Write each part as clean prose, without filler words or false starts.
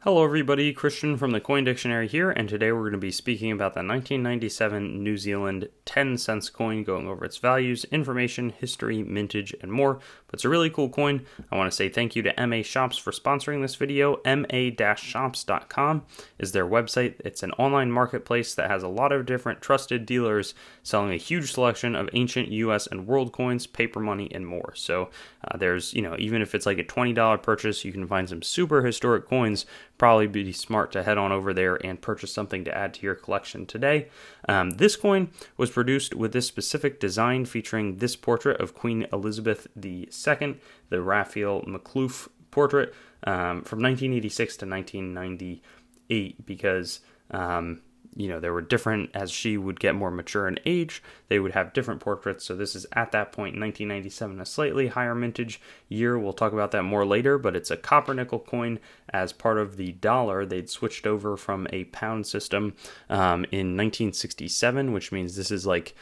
Hello everybody, Christian from the Coin Dictionary here, and today we're going to be speaking about the 1997 New Zealand 10 cents coin, going over its values, information, history, mintage, and more. But it's a really cool coin. I want to say thank you to MA Shops for sponsoring this video. ma-shops.com is their website. It's an online marketplace that has a lot of different trusted dealers selling a huge selection of ancient US and world coins, paper money, and more. So there's, even if it's like a $20 purchase, you can find some super historic coins. Probably be smart to head on over there and purchase something to add to your collection today. This coin was produced with this specific design featuring this portrait of Queen Elizabeth II, the Raphael McCloof portrait from 1986 to 1998 because there were different, as she would get more mature in age, they would have different portraits. So this is at that point, 1997, a slightly higher mintage year. We'll talk about that more later, but it's a copper nickel coin. As part of the dollar, they'd switched over from a pound system in 1967, which means this is like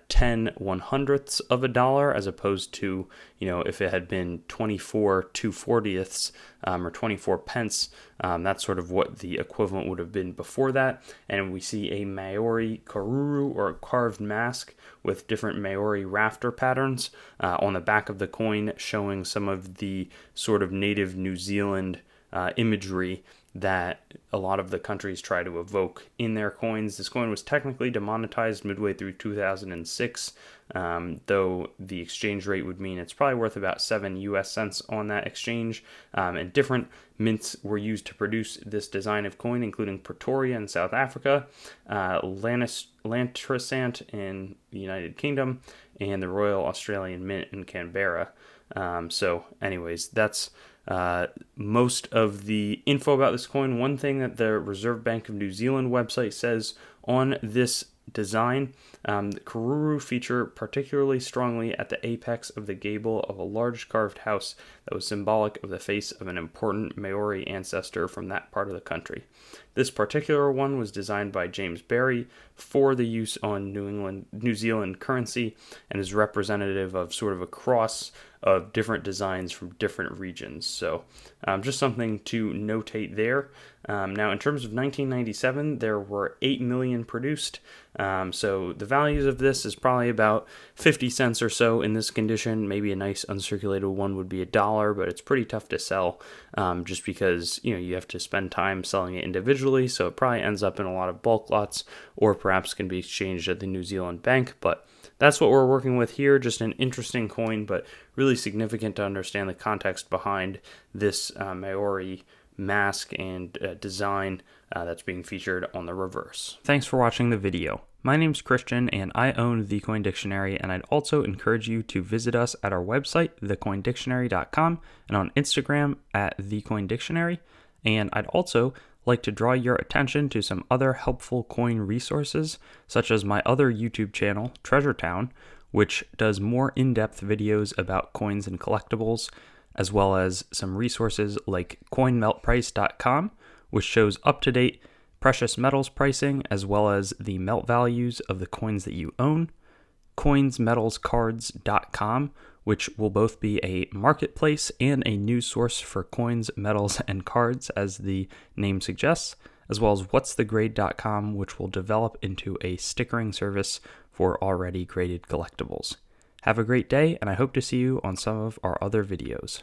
10 100ths of a dollar, as opposed to, if it had been 24 2/40ths or 24 pence, that's sort of what the equivalent would have been before that. And we see a Maori karuru, or a carved mask, with different Maori rafter patterns on the back of the coin, showing some of the sort of native New Zealand imagery that a lot of the countries try to evoke in their coins. This coin was technically demonetized midway through 2006, though the exchange rate would mean it's probably worth about 7 US cents on that exchange. And different mints were used to produce this design of coin, including Pretoria in South Africa, Lantrisant in the United Kingdom, and the Royal Australian Mint in Canberra. So anyways, that's most of the info about this coin. One thing that the Reserve Bank of New Zealand website says on this design, the karuru feature particularly strongly at the apex of the gable of a large carved house that was symbolic of the face of an important Maori ancestor from that part of the country. This particular one was designed by James Barry for the use on New Zealand currency, and is representative of sort of a cross of different designs from different regions. So just something to notate there. Now, in terms of 1997, there were 8 million produced. So the values of this is probably about 50 cents or so in this condition. Maybe a nice uncirculated one would be $1, but it's pretty tough to sell just because, you have to spend time selling it individually. So it probably ends up in a lot of bulk lots, or perhaps can be exchanged at the New Zealand Bank. But that's what we're working with here. Just an interesting coin, but really significant to understand the context behind this Maori mask and design that's being featured on the reverse. Thanks for watching the video. My name's Christian, and I own The Coin Dictionary, and I'd also encourage you to visit us at our website, thecoindictionary.com, and on Instagram at thecoindictionary. And I'd also like to draw your attention to some other helpful coin resources, such as my other YouTube channel, Treasure Town, which does more in-depth videos about coins and collectibles, as well as some resources like coinmeltprice.com, which shows up-to-date precious metals pricing, as well as the melt values of the coins that you own, coinsmetalscards.com, which will both be a marketplace and a news source for coins, metals, and cards, as the name suggests, as well as whatsthegrade.com, which will develop into a stickering service for already graded collectibles. Have a great day, and I hope to see you on some of our other videos.